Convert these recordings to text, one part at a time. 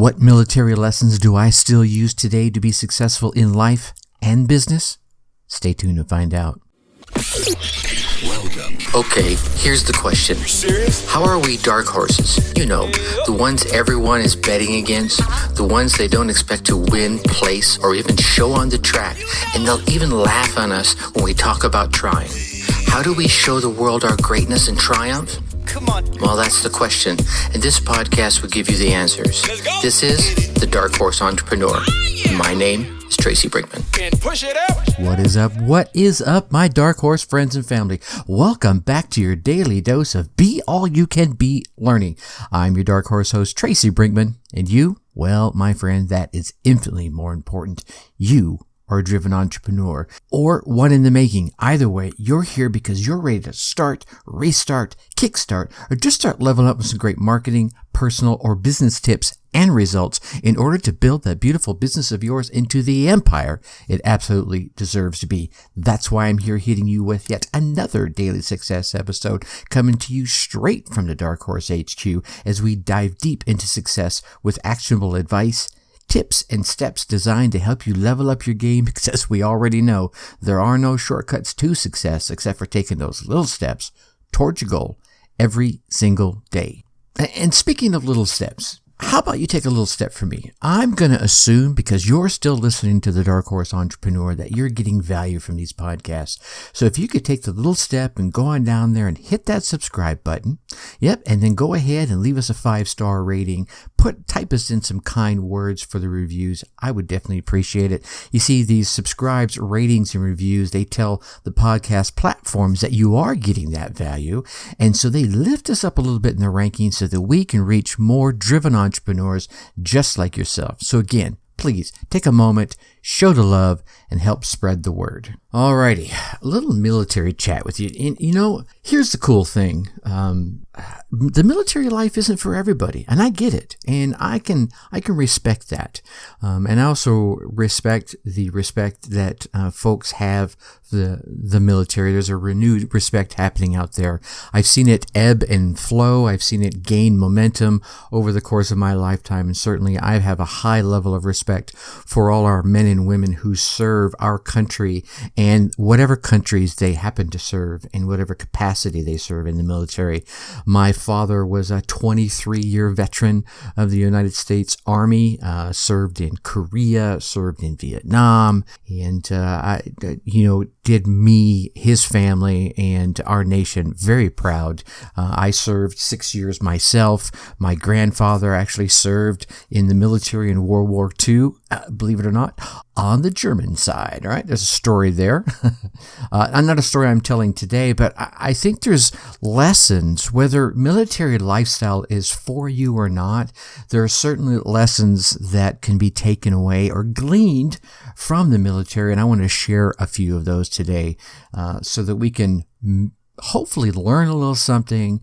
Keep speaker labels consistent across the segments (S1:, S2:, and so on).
S1: What military lessons do I still use today to be successful in life and business? Stay tuned to find out.
S2: Welcome.
S3: Okay, here's the question.
S2: You serious?
S3: How are we dark horses? You know, the ones everyone is betting against, the ones they don't expect to win, place, or even show on the track, and they'll even laugh on us when we talk about trying. How do we show the world our greatness and triumph?
S2: Come on.
S3: Well, that's the question, and this podcast will give you the answers.
S2: Let's go.
S3: This is The Dark Horse Entrepreneur. My name is Tracy Brinkman.
S2: And push it out.
S1: What is up? What is up, my dark horse friends and family? Welcome back to your daily dose of Be All You Can Be learning. I'm your dark horse host, Tracy Brinkman, and you, well, my friend, that is infinitely more important. You are a driven entrepreneur or one in the making. Either way, you're here because you're ready to start, restart, kickstart, or just start leveling up with some great marketing, personal, or business tips and results in order to build that beautiful business of yours into the empire it absolutely deserves to be. That's why I'm here hitting you with yet another Daily Success episode coming to you straight from the Dark Horse HQ as we dive deep into success with actionable advice, tips and steps designed to help you level up your game because, as we already know, there are no shortcuts to success except for taking those little steps towards your goal every single day. And speaking of little steps, how about you take a little step from me? I'm going to assume, because you're still listening to the Dark Horse Entrepreneur, that you're getting value from these podcasts. So if you could take the little step and go on down there and hit that subscribe button. Yep. And then go ahead and leave us a 5-star rating. Type us in some kind words for the reviews. I would definitely appreciate it. You see, these subscribes, ratings, and reviews, they tell the podcast platforms that you are getting that value. And so they lift us up a little bit in the rankings so that we can reach more driven entrepreneurs just like yourself. So again, please take a moment, show the love, and help spread the word. Alrighty, a little military chat with you. And you know, here's the cool thing. The military life isn't for everybody, and I get it, and I can respect that, and I also respect that folks have the military. There's a renewed respect happening out there. I've seen it ebb and flow. I've seen it gain momentum over the course of my lifetime, and certainly I have a high level of respect for all our men and women who serve our country and whatever countries they happen to serve in whatever capacity they serve in the military. My father was a 23-year veteran of the United States Army, served in Korea, served in Vietnam, and did me, his family, and our nation very proud. I served 6 years myself. My grandfather actually served in the military in World War II, believe it or not, on the German side. All right, there's a story there. Not a story I'm telling today, but I think there's lessons, whether military lifestyle is for you or not. There are certainly lessons that can be taken away or gleaned from the military, and I want to share a few of those today so that we can hopefully learn a little something,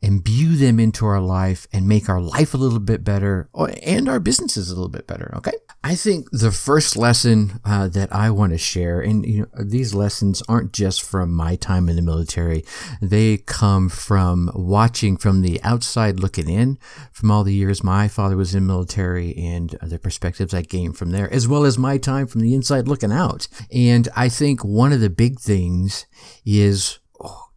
S1: imbue them into our life, and make our life a little bit better and our businesses a little bit better. Okay. I think the first lesson that I want to share, and these lessons aren't just from my time in the military. They come from watching from the outside looking in from all the years my father was in the military and the perspectives I gained from there, as well as my time from the inside looking out. And I think one of the big things is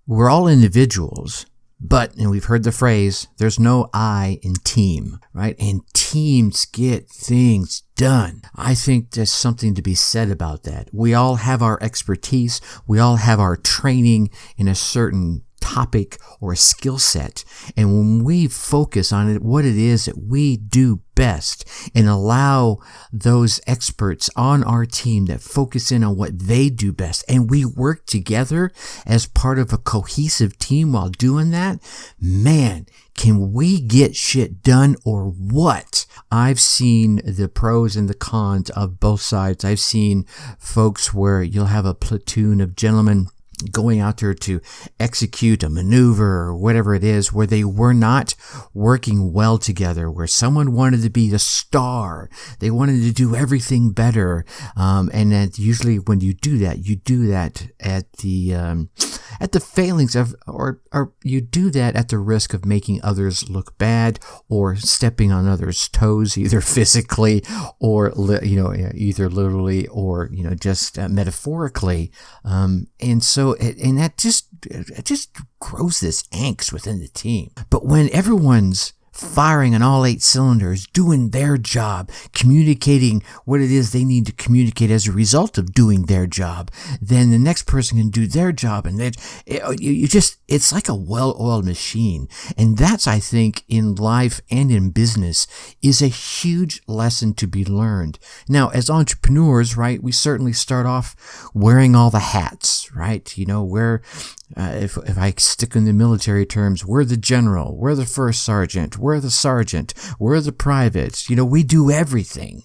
S1: we're all individuals, but, and we've heard the phrase, there's no I in team, right? And teams get things done. I think there's something to be said about that. We all have our expertise. We all have our training in a certain topic or a skill set. And when we focus on it, what it is that we do best, and allow those experts on our team that focus in on what they do best, and we work together as part of a cohesive team while doing that, man, can we get shit done or what? I've seen the pros and the cons of both sides. I've seen folks where you'll have a platoon of gentlemen going out there to execute a maneuver or whatever it is, where they were not working well together, where someone wanted to be the star, they wanted to do everything better, and that usually when you do that at the at the failings of, or you do that at the risk of making others look bad or stepping on others' toes, either physically or, either literally or, just metaphorically. And that just grows this angst within the team. But when everyone's firing on all 8 cylinders, doing their job, communicating what it is they need to communicate as a result of doing their job, then the next person can do their job, and it's like a well-oiled machine. And that's, I think, in life and in business, is a huge lesson to be learned. Now, as entrepreneurs, right, we certainly start off wearing all the hats, right? If I stick in the military terms, we're the general, we're the first sergeant, we're the sergeant, we're the privates. We do everything.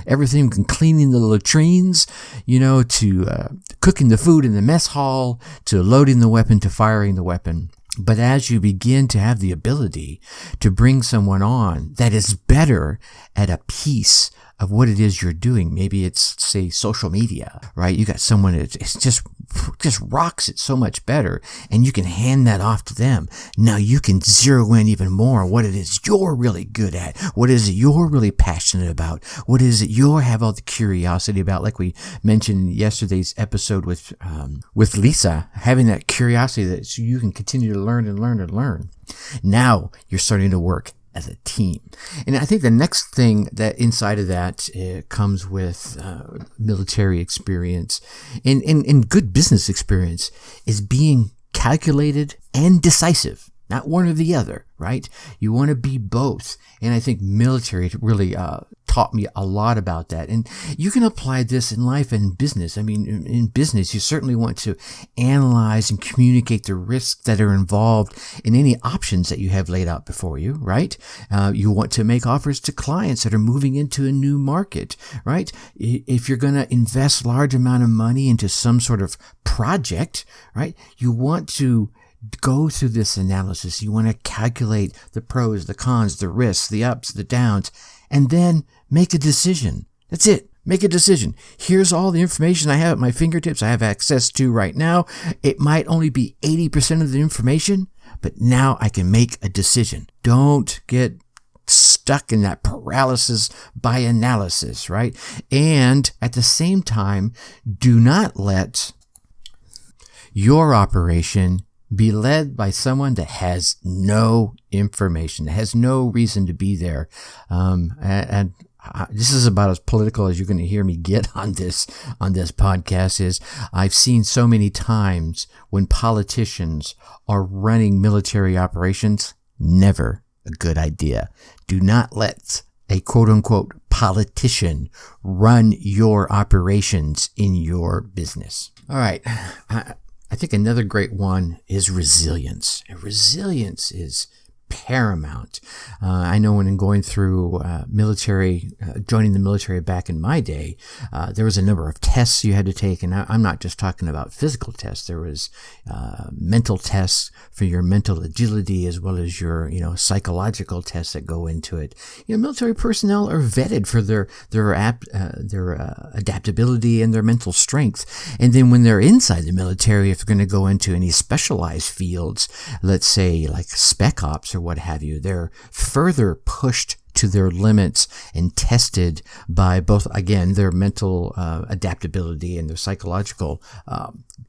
S1: Everything from cleaning the latrines, to cooking the food in the mess hall, to loading the weapon, to firing the weapon. But as you begin to have the ability to bring someone on that is better at a piece of what it is you're doing, maybe it's, say, social media, right? You got someone that just rocks it so much better, and you can hand that off to them. Now you can zero in even more on what it is you're really good at, what is it you're really passionate about, what is it you have all the curiosity about, like we mentioned in yesterday's episode with Lisa, having that curiosity that so you can continue to learn and learn and learn. Now you're starting to work as a team. And I think the next thing that inside of that comes with military experience and good business experience is being calculated and decisive, not one or the other, right? You want to be both. And I think military really taught me a lot about that. And you can apply this in life and business. I mean, in business, you certainly want to analyze and communicate the risks that are involved in any options that you have laid out before you, right? You want to make offers to clients that are moving into a new market, right? If you're going to invest large amount of money into some sort of project, right? You want to go through this analysis. You want to calculate the pros, the cons, the risks, the ups, the downs, and then make a decision. That's it. Make a decision. Here's all the information I have at my fingertips, I have access to right now. It might only be 80% of the information, but now I can make a decision. Don't get stuck in that paralysis by analysis, right? And at the same time, do not let your operation be led by someone that has no information, that has no reason to be there. And this is about as political as you're going to hear me get on this podcast. Is I've seen so many times when politicians are running military operations, never a good idea. Do not let a quote unquote politician run your operations in your business. All right. I think another great one is resilience. And resilience is paramount. I know when going through joining the military back in my day, there was a number of tests you had to take, and I'm not just talking about physical tests. There was mental tests for your mental agility, as well as your psychological tests that go into it. Military personnel are vetted for their adaptability and their mental strength, and then when they're inside the military, if they're going to go into any specialized fields, let's say like spec ops or what have you, they're further pushed to their limits and tested by both, again, their mental adaptability and their psychological,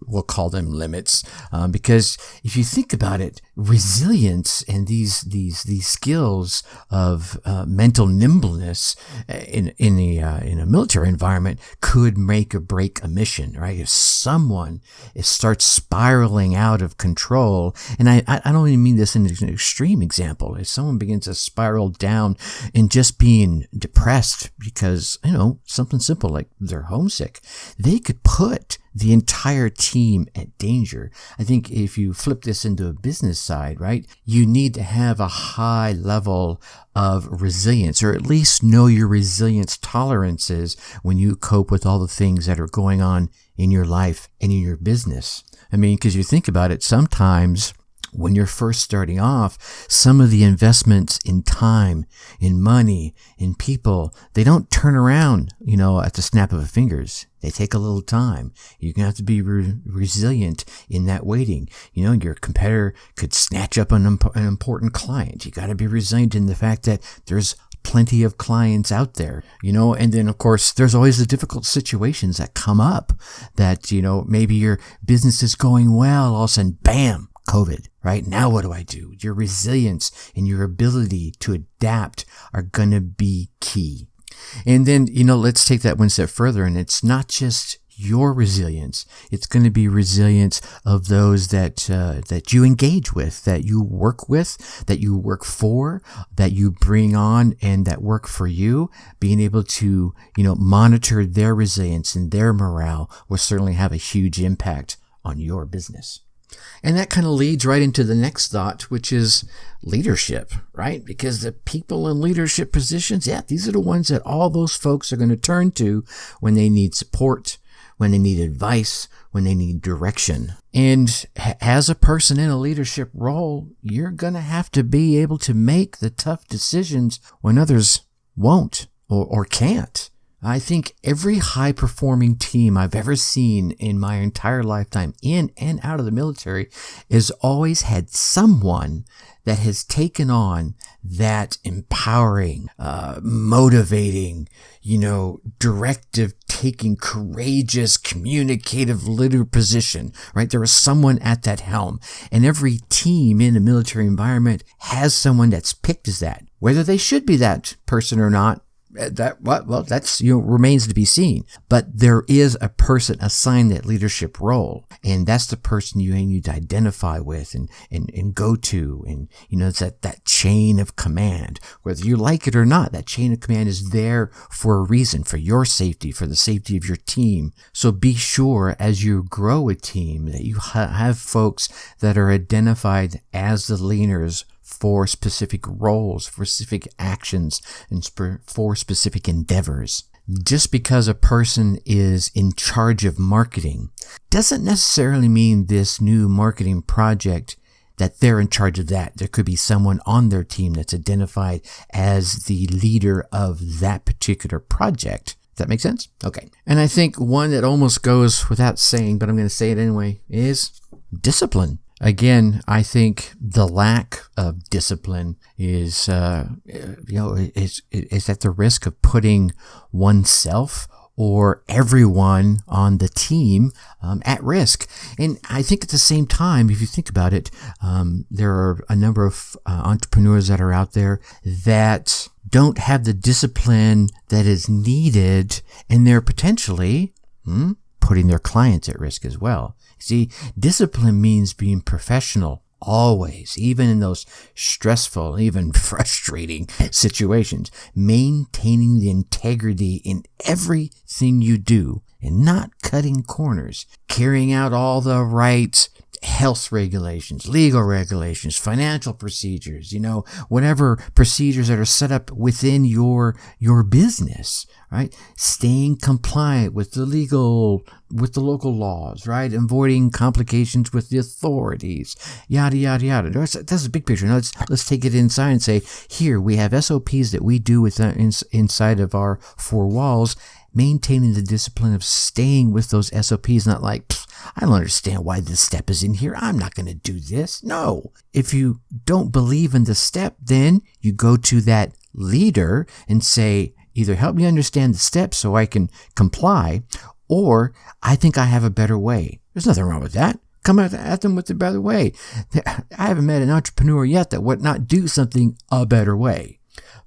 S1: we'll call them limits, because if you think about it, resilience and these skills of mental nimbleness in a military environment could make or break a mission, right? If someone starts spiraling out of control, and I don't even mean this in an extreme example, if someone begins to spiral down and just being depressed because, something simple like they're homesick, they could put the entire team at danger. I think if you flip this into a business side, right, you need to have a high level of resilience, or at least know your resilience tolerances when you cope with all the things that are going on in your life and in your business. I mean, because you think about it, sometimes when you're first starting off, some of the investments in time, in money, in people, they don't turn around, at the snap of a fingers. They take a little time. You're going to have to be resilient in that waiting. Your competitor could snatch up an important client. You got to be resilient in the fact that there's plenty of clients out there, and then of course there's always the difficult situations that come up that, maybe your business is going well, all of a sudden, bam, COVID, right? Now what do I do? Your resilience and your ability to adapt are going to be key. And then, let's take that one step further. And it's not just your resilience. It's going to be resilience of those that you engage with, that you work with, that you work for, that you bring on and that work for you. Being able to, monitor their resilience and their morale will certainly have a huge impact on your business. And that kind of leads right into the next thought, which is leadership, right? Because the people in leadership positions, these are the ones that all those folks are going to turn to when they need support, when they need advice, when they need direction. And as a person in a leadership role, you're going to have to be able to make the tough decisions when others won't or can't. I think every high-performing team I've ever seen in my entire lifetime, in and out of the military, has always had someone that has taken on that empowering, motivating, directive-taking, courageous, communicative leader position, right? There is someone at that helm. And every team in a military environment has someone that's picked as that. Whether they should be that person or not, that's remains to be seen. But there is a person assigned that leadership role, and that's the person you need to identify with and go to. And it's that chain of command. Whether you like it or not, that chain of command is there for a reason, for your safety, for the safety of your team. So be sure as you grow a team that you have folks that are identified as the leaders for specific roles, for specific actions, and for specific endeavors. Just because a person is in charge of marketing doesn't necessarily mean this new marketing project that they're in charge of that. There could be someone on their team that's identified as the leader of that particular project. Does that make sense? Okay. And I think one that almost goes without saying, but I'm going to say it anyway, is discipline. Again, I think the lack of discipline is at the risk of putting oneself or everyone on the team at risk. And I think at the same time, if you think about it, there are a number of entrepreneurs that are out there that don't have the discipline that is needed, and they're potentially putting their clients at risk as well. See, discipline means being professional always, even in those stressful, even frustrating situations, maintaining the integrity in everything you do and not cutting corners, carrying out all the right health regulations, legal regulations, financial procedures, whatever procedures that are set up within your business, right? Staying compliant with the local laws, right? Avoiding complications with the authorities, yada, yada, yada. That's a big picture. Now let's take it inside and say, here we have SOPs that we do inside of our four walls, maintaining the discipline of staying with those SOPs, not like, I don't understand why this step is in here. I'm not going to do this. No. If you don't believe in the step, then you go to that leader and say, either help me understand the steps so I can comply, or I think I have a better way. There's nothing wrong with that. Come at them with a better way. I haven't met an entrepreneur yet that would not do something a better way.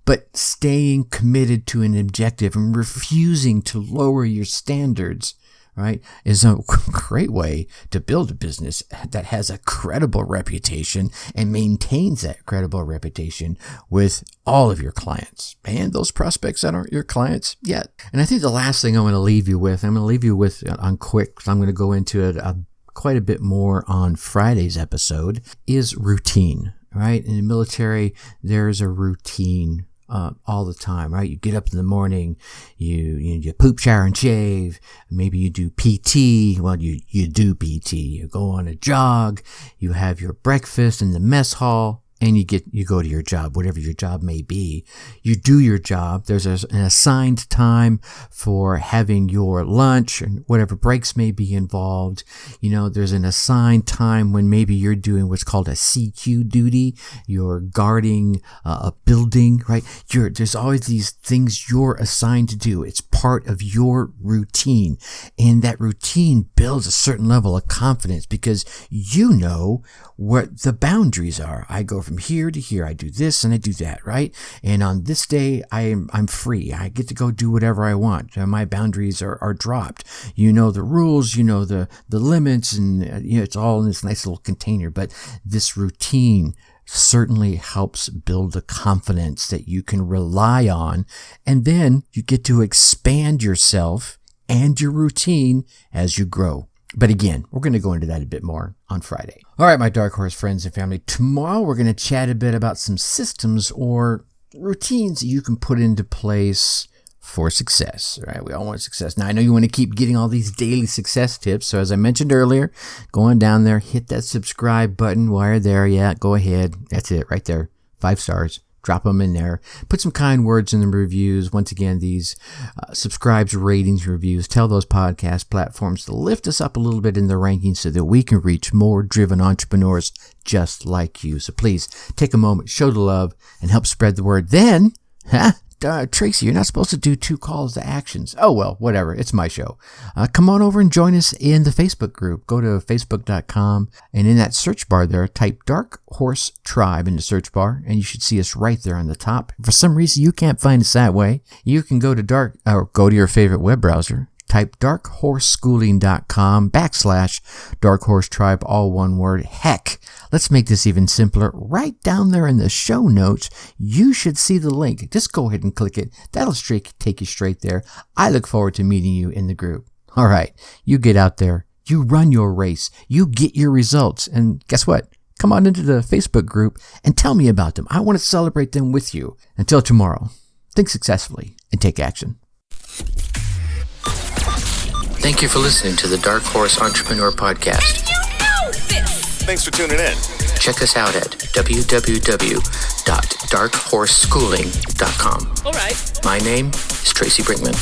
S1: But staying committed to an objective and refusing to lower your standards, right, is a great way to build a business that has a credible reputation and maintains that credible reputation with all of your clients and those prospects that aren't your clients yet. And I think the last thing I'm going to leave you with on quick, because I'm going to go into it quite a bit more on Friday's episode, is routine, right? In the military, there's a routine all the time, right? You get up in the morning, you poop, shower, and shave. Maybe you do PT. Well, you do PT. You go on a jog. You have your breakfast in the mess hall. And you go to your job, whatever your job may be. You do your job. There's an assigned time for having your lunch and whatever breaks may be involved. There's an assigned time when maybe you're doing what's called a CQ duty. You're guarding a building, right? There's always these things you're assigned to do. It's part of your routine. And that routine builds a certain level of confidence because you know what the boundaries are. I go from here to here. I do this and I do that, right? And on this day, I'm free. I get to go do whatever I want. My boundaries are dropped. You know the rules, you know the limits, and it's all in this nice little container. But this routine certainly helps build the confidence that you can rely on. And then you get to expand yourself and your routine as you grow. But again, we're going to go into that a bit more on Friday. All right, my Dark Horse friends and family. Tomorrow, we're going to chat a bit about some systems or routines that you can put into place for success. All right, we all want success. Now, I know you want to keep getting all these daily success tips. So as I mentioned earlier, go on down there, hit that subscribe button while you're there. Yeah, go ahead. That's it right there. 5 stars. Drop them in there. Put some kind words in the reviews. Once again, these subscribes, ratings, reviews. Tell those podcast platforms to lift us up a little bit in the rankings so that we can reach more driven entrepreneurs just like you. So please take a moment, show the love, and help spread the word. Then, Tracy, you're not supposed to do 2 calls to actions. Oh, well, whatever. It's my show. Come on over and join us in the Facebook group. Go to facebook.com, and in that search bar there, type Dark Horse Tribe in the search bar, and you should see us right there on the top. If for some reason you can't find us that way, you can go to your favorite web browser. Type darkhorseschooling.com /Dark Horse Tribe, all one word. Heck, let's make this even simpler. Right down there in the show notes, you should see the link. Just go ahead and click it. That'll take you straight there. I look forward to meeting you in the group. All right, you get out there. You run your race. You get your results. And guess what? Come on into the Facebook group and tell me about them. I want to celebrate them with you. Until tomorrow, think successfully and take action.
S3: Thank you for listening to the Dark Horse Entrepreneur Podcast.
S2: You know this!
S4: Thanks for tuning in.
S3: Check us out at www.darkhorseschooling.com.
S2: All right.
S3: My name is Tracy Brinkman.